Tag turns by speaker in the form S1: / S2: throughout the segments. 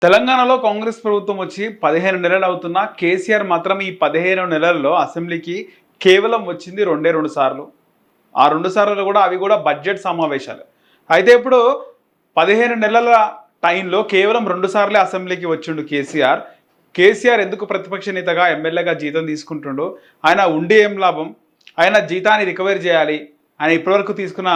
S1: తెలంగాణలో కాంగ్రెస్ ప్రభుత్వం వచ్చి 15 నెలలు అవుతున్నా కేసీఆర్ మాత్రం ఈ 15 నెలల్లో అసెంబ్లీకి కేవలం వచ్చింది రెండే 2 సార్లు. ఆ 2 సార్లు కూడా అవి కూడా బడ్జెట్ సమావేశాలు. అయితే ఇప్పుడు 15 నెలల టైంలో కేవలం 2 సార్లే అసెంబ్లీకి వచ్చిండు కేసీఆర్. కేసీఆర్ ఎందుకు ప్రతిపక్ష నేతగా ఎమ్మెల్యేగా జీతం తీసుకుంటుండు? ఆయన ఉండి ఏం లాభం? ఆయన జీతాన్ని రికవరీ చేయాలి. ఆయన ఇప్పటివరకు తీసుకున్న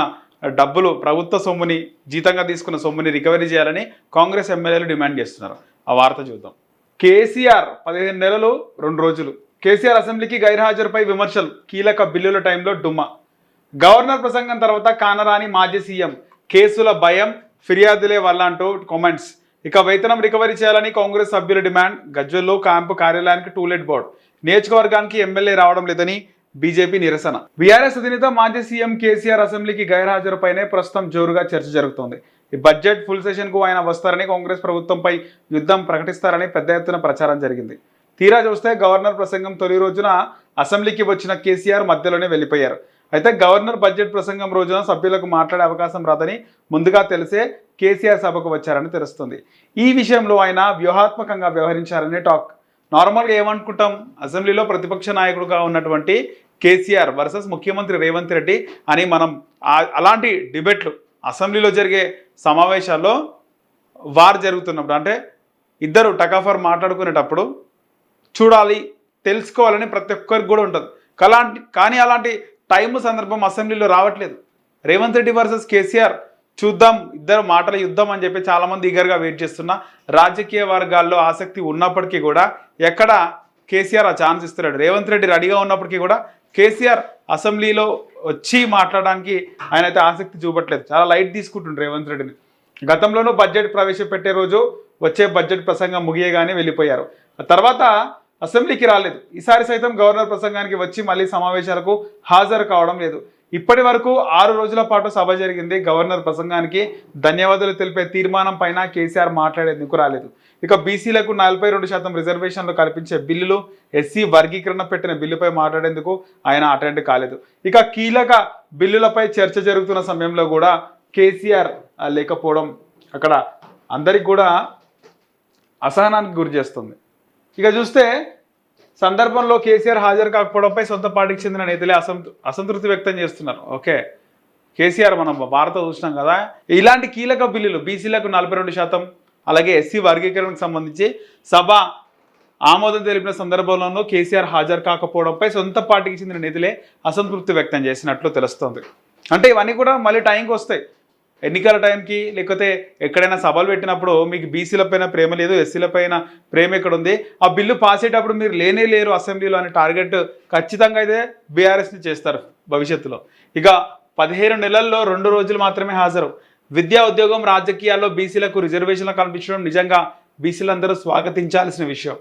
S1: డబ్బులు ప్రభుత్వ సొమ్ముని జీతంగా తీసుకున్న సొమ్ముని రికవరీ చేయాలని కాంగ్రెస్ ఎమ్మెల్యేలు డిమాండ్ చేస్తున్నారు. ఆ వార్త చూద్దాం. కేసీఆర్ 15 నెలలు 2 రోజులు. కేసీఆర్ అసెంబ్లీకి గైర్హాజరుపై విమర్శలు. కీలక బిల్లుల టైంలో డుమ్మా. గవర్నర్ ప్రసంగం తర్వాత కానరాని మాజీ సీఎం. కేసుల భయం, ఫిర్యాదులే వల్ల అంటూ కామెంట్స్. ఇక వేతనం రికవరీ చేయాలని కాంగ్రెస్ సభ్యుల డిమాండ్. గజ్వెల్లో క్యాంపు కార్యాలయానికి టూలెట్ బోర్డు. నియోజకవర్గానికి ఎమ్మెల్యే రావడం లేదని బీజేపీ నిరసన. బీఆర్ఎస్ అధినేత మాజీ సీఎం కేసీఆర్ అసెంబ్లీకి గైర్హాజరుపైనే ప్రస్తుతం జోరుగా చర్చ జరుగుతోంది. ఈ బడ్జెట్ ఫుల్ సెషన్కు ఆయన వస్తారని, కాంగ్రెస్ ప్రభుత్వంపై యుద్ధం ప్రకటిస్తారని పెద్ద ఎత్తున ప్రచారం జరిగింది. తీరా చూస్తే గవర్నర్ ప్రసంగం తొలి రోజున అసెంబ్లీకి వచ్చిన కేసీఆర్ మధ్యలోనే వెళ్ళిపోయారు. అయితే గవర్నర్ బడ్జెట్ ప్రసంగం రోజున సభ్యులకు మాట్లాడే అవకాశం రాదని ముందుగా తెలిసే కేసీఆర్ సభకు వచ్చారని తెలుస్తుంది. ఈ విషయంలో ఆయన వ్యూహాత్మకంగా వ్యవహరించారనే టాక్. నార్మల్గా ఏమనుకుంటాం, అసెంబ్లీలో ప్రతిపక్ష నాయకుడుగా ఉన్నటువంటి కేసీఆర్ వర్సెస్ ముఖ్యమంత్రి రేవంత్ రెడ్డి అని మనం అలాంటి డిబేట్లు అసెంబ్లీలో జరిగే సమావేశాల్లో వార్ జరుగుతున్నప్పుడు, అంటే ఇద్దరు టకాఫర్ మాట్లాడుకునేటప్పుడు చూడాలి, తెలుసుకోవాలని ప్రతి ఒక్కరికి కూడా ఉంటుంది. కానీ అలాంటి టైం సందర్భం అసెంబ్లీలో రావట్లేదు. రేవంత్ రెడ్డి వర్సెస్ కేసీఆర్ చూద్దాం, ఇద్దరు మాటల యుద్ధం అని చెప్పి చాలామంది ఈగర్గా వెయిట్ చేస్తున్నా రాజకీయ వర్గాల్లో ఆసక్తి ఉన్నప్పటికీ కూడా ఎక్కడ కేసీఆర్ ఆ ఛాన్స్ ఇస్తున్నాడు. రేవంత్ రెడ్డి రెడీగా ఉన్నప్పటికీ కూడా కేసీఆర్ అసెంబ్లీలో వచ్చి మాట్లాడడానికి ఆయన అయితే ఆసక్తి చూపట్లేదు. చాలా లైట్ తీసుకుంటుండ్రు రేవంత్ రెడ్డిని. గతంలోనూ బడ్జెట్ ప్రవేశపెట్టే రోజు వచ్చే బడ్జెట్ ప్రసంగం ముగియగానే వెళ్ళిపోయారు. ఆ తర్వాత అసెంబ్లీకి రాలేదు. ఈసారి సైతం గవర్నర్ ప్రసంగానికి వచ్చి మళ్ళీ సమావేశాలకు హాజరు కావడం లేదు. ఇప్పటి వరకు 6 రోజుల పాటు సభ జరిగింది. గవర్నర్ ప్రసంగానికి ధన్యవాదాలు తెలిపే తీర్మానం పైన కేసీఆర్ మాట్లాడేందుకు రాలేదు. ఇక బీసీలకు 42% రిజర్వేషన్లు కల్పించే బిల్లులు, ఎస్సీ వర్గీకరణ పెట్టిన బిల్లుపై మాట్లాడేందుకు ఆయన అటెండ్ కాలేదు. ఇక కీలక బిల్లులపై చర్చ జరుగుతున్న సమయంలో కూడా కేసీఆర్ లేకపోవడం అక్కడ అందరికి కూడా అసహనానికి గురి చేస్తుంది. ఇక చూస్తే సందర్భంలో కేసీఆర్ హాజరు కాకపోవడంపై సొంత పార్టీకి చెందిన నేతలే అసంతృప్తి వ్యక్తం చేస్తున్నారు. ఓకే, కేసీఆర్ మనం భారత చూసినాం కదా, ఇలాంటి కీలక బిల్లులు బీసీలకు 42%, అలాగే ఎస్సీ వర్గీకరణకు సంబంధించి సభ ఆమోదం తెలిపిన సందర్భంలోనూ కేసీఆర్ హాజరు కాకపోవడంపై సొంత పార్టీకి చెందిన నేతలే అసంతృప్తి వ్యక్తం చేసినట్లు తెలుస్తోంది. అంటే ఇవన్నీ కూడా మళ్ళీ టైంకి వస్తాయి. ఎన్నికల టైంకి లేకపోతే ఎక్కడైనా సభలు పెట్టినప్పుడు మీకు బీసీలపైన ప్రేమ లేదు, ఎస్సీలపైన ప్రేమ ఎక్కడ ఉంది, ఆ బిల్లు పాస్ అయ్యేటప్పుడు మీరు లేనే లేరు అసెంబ్లీలో అనే టార్గెట్ ఖచ్చితంగా అయితే బీఆర్ఎస్ని చేస్తారు భవిష్యత్తులో. ఇక 15 నెలల్లో 2 రోజులు మాత్రమే హాజరు. విద్యా, ఉద్యోగం, రాజకీయాల్లో బీసీలకు రిజర్వేషన్లు కల్పించడం నిజంగా బీసీలందరూ స్వాగతించాల్సిన విషయం.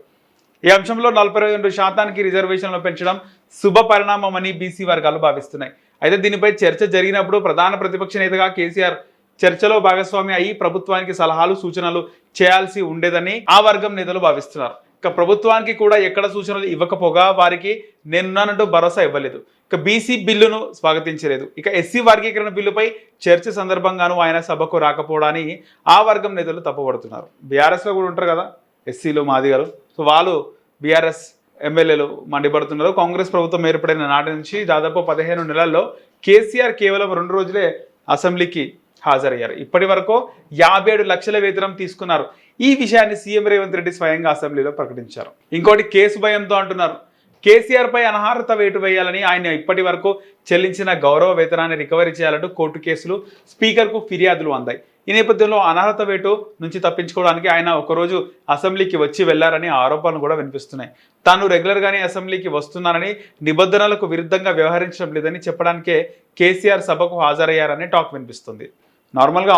S1: ఈ అంశంలో 42% రిజర్వేషన్లు పెంచడం శుభ పరిణామం అని బీసీ వర్గాలు భావిస్తున్నాయి. అయితే దీనిపై చర్చ జరిగినప్పుడు ప్రధాన ప్రతిపక్ష నేతగా కేసీఆర్ చర్చలో భాగస్వామి అయ్యి ప్రభుత్వానికి సలహాలు, సూచనలు చేయాల్సి ఉండేదని ఆ వర్గం నేతలు భావిస్తున్నారు. ఇక ప్రభుత్వానికి కూడా ఎక్కడ సూచనలు ఇవ్వకపోగా వారికి నేనున్నానంటూ భరోసా ఇవ్వలేదు. ఇక బీసీ బిల్లును స్వాగతించలేదు. ఇక ఎస్సీ వర్గీకరణ బిల్లుపై చర్చ సందర్భంగాను ఆయన సభకు రాకపోవడాన్ని ఆ వర్గం నేతలు తప్పుపడుతున్నారు. బీఆర్ఎస్లో కూడా ఉంటారు కదా ఎస్సీలు, మాదిగలు, సో వాళ్ళు బీఆర్ఎస్ ఎమ్మెల్యేలు మండిపడుతున్నారు. కాంగ్రెస్ ప్రభుత్వం ఏర్పడిన నాటి నుంచి దాదాపు 15 నెలల్లో కేసీఆర్ కేవలం 2 రోజులే అసెంబ్లీకి హాజరయ్యారు. ఇప్పటి వరకు 57 లక్షల వేతనం తీసుకున్నారు. ఈ విషయాన్ని సీఎం రేవంత్ రెడ్డి స్వయంగా అసెంబ్లీలో ప్రకటించారు. ఇంకోటి కేసు భయంతో అంటున్నారు. కేసీఆర్ పై అనర్హత వేటు వేయాలని, ఆయన ఇప్పటి వరకు చెల్లించిన గౌరవ వేతనాన్ని రికవరీ చేయాలంటూ కోర్టు కేసులు, స్పీకర్కు ఫిర్యాదులు అందాయి. ఈ నేపథ్యంలో అనర్హత వేటు నుంచి తప్పించుకోవడానికి ఆయన ఒకరోజు అసెంబ్లీకి వచ్చి వెళ్లారని ఆరోపణలు కూడా వినిపిస్తున్నాయి. తాను రెగ్యులర్గానే అసెంబ్లీకి వస్తున్నానని, నిబంధనలకు విరుద్ధంగా వ్యవహరించడం లేదని చెప్పడానికే కేసీఆర్ సభకు హాజరయ్యారని టాక్ వినిపిస్తుంది. నార్మల్గా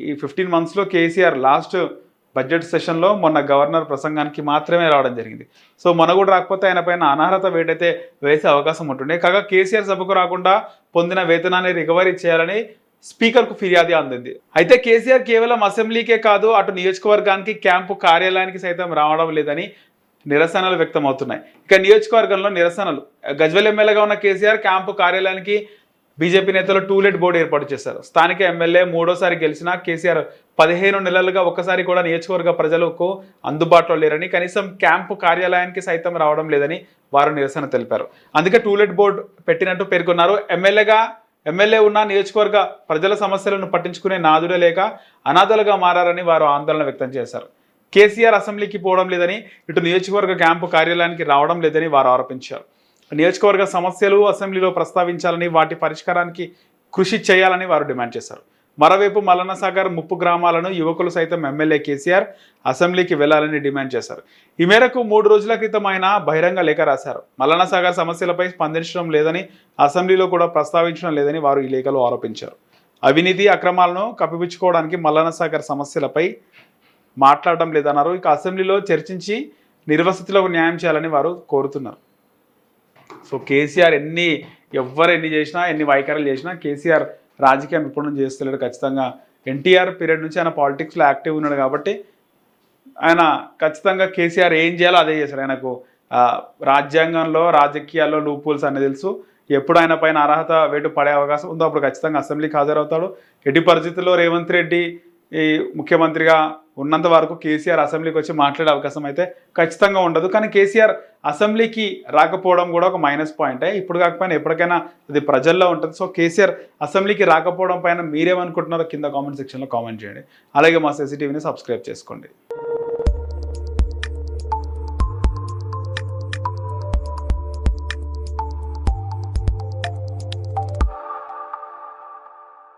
S1: ఈ 15 మంత్స్లో కేసీఆర్ లాస్ట్ బడ్జెట్ సెషన్లో మొన్న గవర్నర్ ప్రసంగానికి మాత్రమే రావడం జరిగింది. సో మొన్న కూడా రాకపోతే ఆయన పైన అనర్హత వేటైతే వేసే అవకాశం ఉంటుండే. కాగా కేసీఆర్ సభకు రాకుండా పొందిన వేతనాన్ని రికవరీ చేయాలని స్పీకర్కు ఫిర్యాదు అందింది. అయితే కేసీఆర్ కేవలం అసెంబ్లీకే కాదు, అటు నియోజకవర్గానికి, క్యాంపు కార్యాలయానికి సైతం రావడం లేదని నిరసనలు వ్యక్తమవుతున్నాయి. ఇక నియోజకవర్గంలో నిరసనలు. గజ్వెల్ ఎమ్మెల్యేగా ఉన్న కేసీఆర్ క్యాంపు కార్యాలయానికి బీజేపీ నేతలు టూలెట్ బోర్డు ఏర్పాటు చేశారు. స్థానిక ఎమ్మెల్యే 3వ సారి గెలిచిన కేసీఆర్ 15 నెలలుగా ఒక్కసారి కూడా నియోజకవర్గ ప్రజలకు అందుబాటులో లేరని, కనీసం క్యాంపు కార్యాలయానికి సైతం రావడం లేదని వారు నిరసన తెలిపారు. అందుకే టూలెట్ బోర్డు పెట్టినట్టు పేర్కొన్నారు. ఎమ్మెల్యే ఉన్న నియోజకవర్గ ప్రజల సమస్యలను పట్టించుకునే నాదుడే లేక అనాథలుగా మారారని వారు ఆందోళన వ్యక్తం చేశారు. కేసీఆర్ అసెంబ్లీకి పోవడం లేదని, ఇటు నియోజకవర్గ క్యాంపు కార్యాలయానికి రావడం లేదని వారు ఆరోపించారు. నియోజకవర్గ సమస్యలు అసెంబ్లీలో ప్రస్తావించాలని, వాటి పరిష్కారానికి కృషి చేయాలని వారు డిమాండ్ చేశారు. మరోవైపు మల్లన్న సాగర్ ముప్పు గ్రామాలను యువకులు సైతం ఎమ్మెల్యే కేసీఆర్ అసెంబ్లీకి వెళ్లాలని డిమాండ్ చేశారు. ఈ మేరకు 3 రోజుల క్రితం ఆయన బహిరంగ లేఖ రాశారు. మల్లన్న సాగర్ సమస్యలపై స్పందించడం లేదని, అసెంబ్లీలో కూడా ప్రస్తావించడం లేదని వారు ఈ లేఖలో ఆరోపించారు. అవినీతి అక్రమాలను కప్పిపుచ్చుకోవడానికి మల్లన్న సాగర్ సమస్యలపై మాట్లాడడం లేదన్నారు. ఇక అసెంబ్లీలో చర్చించి నిర్వసతిలో న్యాయం చేయాలని వారు కోరుతున్నారు. సో కేసీఆర్ ఎవ్వరు ఎన్ని చేసినా, ఎన్ని వైఖరులు చేసినా కేసీఆర్ రాజకీయం ఇప్పుడు నుంచి చేస్తలేడు. ఖచ్చితంగా ఎన్టీఆర్ పీరియడ్ నుంచి ఆయన పాలిటిక్స్లో యాక్టివ్ ఉన్నాడు కాబట్టి ఆయన ఖచ్చితంగా కేసీఆర్ ఏం చేయాలో అదే చేశారు. ఆయనకు రాజ్యాంగంలో రాజకీయాల్లో లూపుల్స్ అనేది తెలుసు. ఎప్పుడు ఆయన పైన అర్హత వేటు పడే అవకాశం ఉందో అప్పుడు ఖచ్చితంగా అసెంబ్లీకి హాజరవుతాడు. ఎట్టి పరిస్థితుల్లో రేవంత్ రెడ్డి ఈ ముఖ్యమంత్రిగా ఉన్నంత వరకు కేసీఆర్ అసెంబ్లీకి వచ్చి మాట్లాడే అవకాశం అయితే ఖచ్చితంగా ఉండదు. కానీ కేసీఆర్ అసెంబ్లీకి రాకపోవడం కూడా ఒక మైనస్ పాయింటే. ఇప్పుడు కాకపోయినా ఎప్పటికైనా అది ప్రజల్లో ఉంటుంది. సో కేసీఆర్ అసెంబ్లీకి రాకపోవడం పైన మీరేమనుకుంటున్నారో కింద కామెంట్ సెక్షన్లో కామెంట్ చేయండి. అలాగే మా CCTVని సబ్స్క్రైబ్ చేసుకోండి.